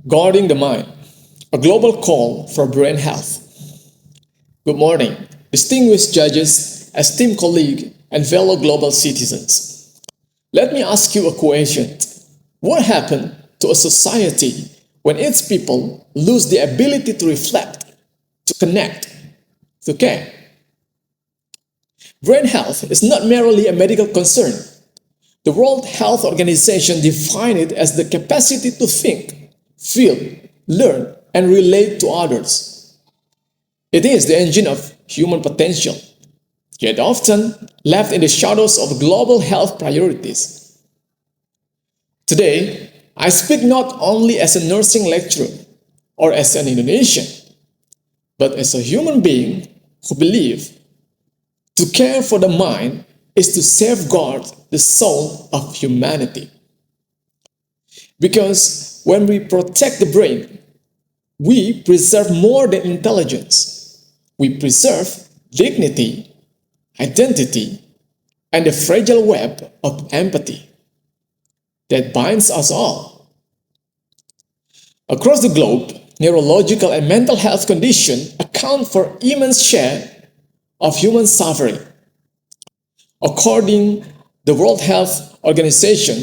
Guarding the Mind, a global call for brain health. Good morning, distinguished judges, esteemed colleagues, and fellow global citizens. Let me ask you a question. What happened to a society when its people lose the ability to reflect, to connect, to care? Brain health is not merely a medical concern. The World Health Organization defined it as the capacity to think, feel, learn, and relate to others. It is the engine of human potential, yet often left in the shadows of global health priorities. Today, I speak not only as a nursing lecturer or as an Indonesian, but as a human being who believes to care for the mind is to safeguard the soul of humanity. Because when we protect the brain, we preserve more than intelligence. We preserve dignity, identity, and the fragile web of empathy that binds us all. Across the globe, neurological and mental health conditions account for immense share of human suffering. According to the World Health Organization,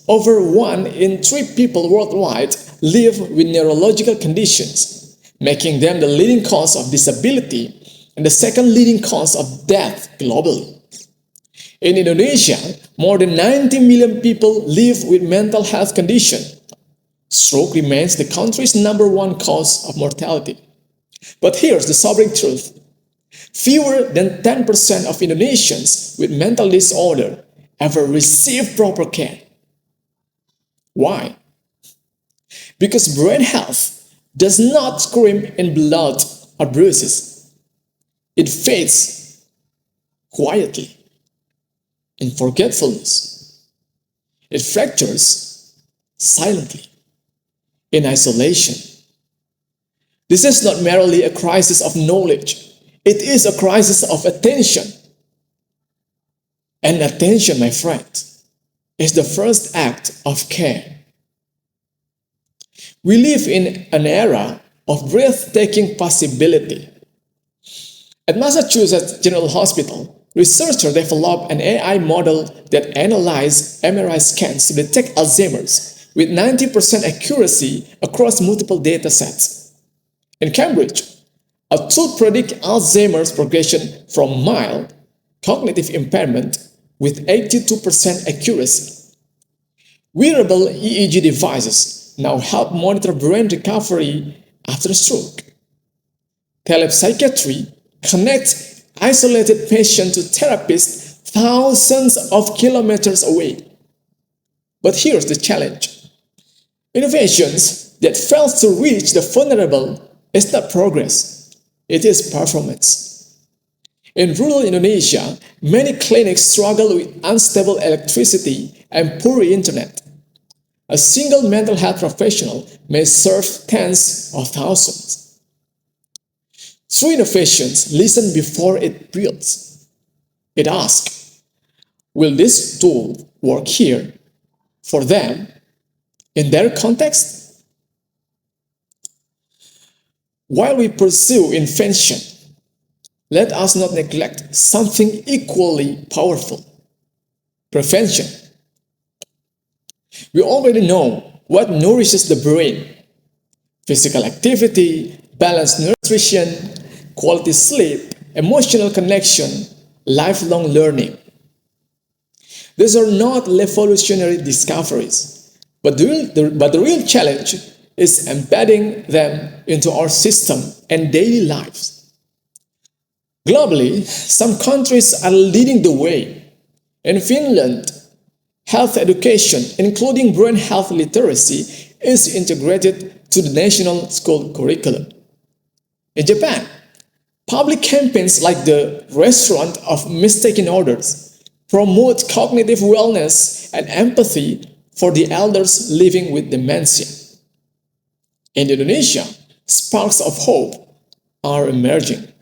over 1 in 3 people worldwide live with neurological conditions, making them the leading cause of disability and the second leading cause of death globally. In Indonesia, more than 90 million people live with mental health conditions. Stroke remains the country's #1 cause of mortality. But here's the sobering truth. Fewer than 10% of Indonesians with mental disorder ever receive proper care. Why? Because brain health does not scream in blood or bruises. It fades quietly in forgetfulness. It fractures silently in isolation. This is not merely a crisis of knowledge. It is a crisis of attention. And attention, my friend, is the first act of care. We live in an era of breathtaking possibility. At Massachusetts General Hospital, researchers developed an AI model that analyzes MRI scans to detect Alzheimer's with 90% accuracy across multiple data sets. In Cambridge, a tool predicts Alzheimer's progression from mild cognitive impairment with 82% accuracy. Wearable EEG devices now help monitor brain recovery after stroke. Telepsychiatry connects isolated patients to therapists thousands of kilometers away. But here's the challenge. Innovations that fail to reach the vulnerable is not progress. It is performance. In rural Indonesia, many clinics struggle with unstable electricity and poor internet. A single mental health professional may serve tens of thousands. True innovations listen before it builds. It asks, will this tool work here, for them, in their context? While we pursue invention, let us not neglect something equally powerful: prevention. We already know what nourishes the brain: physical activity, balanced nutrition, quality sleep, emotional connection, lifelong learning. These are not revolutionary discoveries, but the real challenge is embedding them into our system and daily lives. Globally, some countries are leading the way. In Finland, health education, including brain health literacy, is integrated to the national school curriculum. In Japan, public campaigns like the Restaurant of Mistaken Orders promote cognitive wellness and empathy for the elders living with dementia. In Indonesia, sparks of hope are emerging.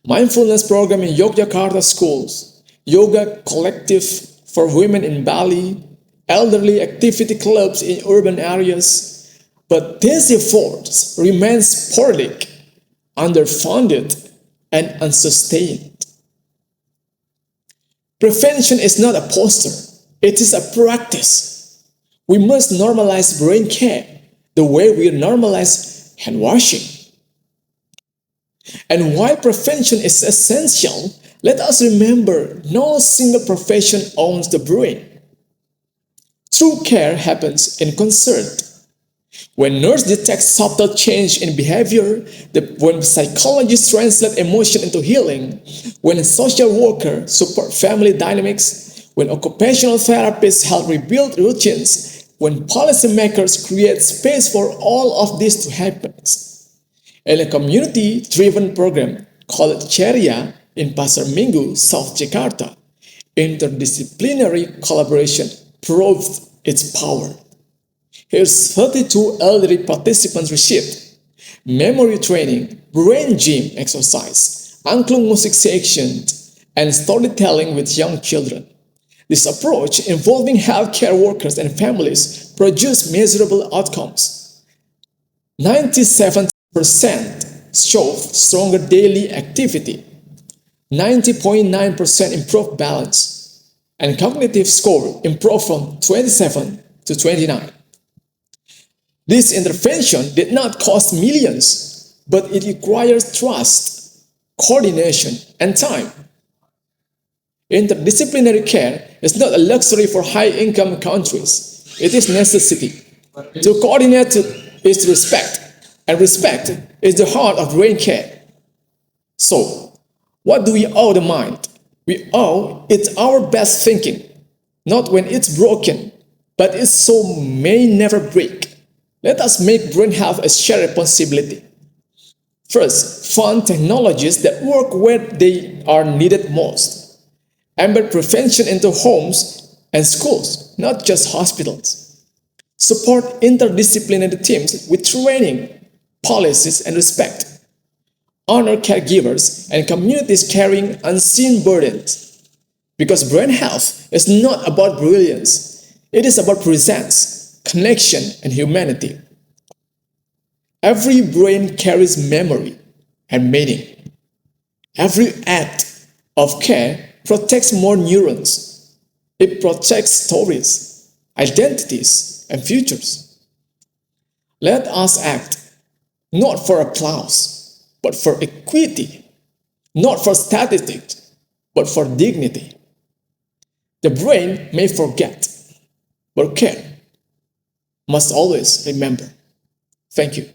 Mindfulness program in Yogyakarta schools, yoga collective for women in Bali, elderly activity clubs in urban areas, But these efforts remain sporadic, underfunded, and unsustained. Prevention is not a poster, it is a practice. We must normalize brain care the way we normalize hand washing. And while prevention is essential, let us remember no single profession owns the brain. True care happens in concert. When nurse detects subtle change in behavior, when psychologists translate emotion into healing, when a social worker support family dynamics, when occupational therapists help rebuild routines, when policymakers create space for all of this to happen. In a community-driven program called Ceria in Pasar Minggu, South Jakarta, interdisciplinary collaboration proved its power. Here's 32 elderly participants received memory training, brain gym exercise, angklung music sections, and storytelling with young children. This approach, involving healthcare workers and families, produced measurable outcomes. 97% showed stronger daily activity, 90.9% improved balance, and cognitive score improved from 27 to 29. This intervention did not cost millions, but it requires trust, coordination, and time. Interdisciplinary care is not a luxury for high-income countries. It is necessity. To coordinate is respect, and respect is the heart of brain care. So, what do we owe the mind? We owe it our best thinking, not when it's broken, but it so may never break. Let us make brain health a shared responsibility. First, fund technologies that work where they are needed most. Embed prevention into homes and schools, not just hospitals. Support interdisciplinary teams with training, policies, and respect. Honor caregivers and communities carrying unseen burdens. Because brain health is not about brilliance, it is about presence, connection, and humanity. Every brain carries memory and meaning. Every act of care protects more neurons. It protects stories, identities, and futures. Let us act not for applause, but for equity, not for statistics, but for dignity. The brain may forget, but care must always remember. Thank you.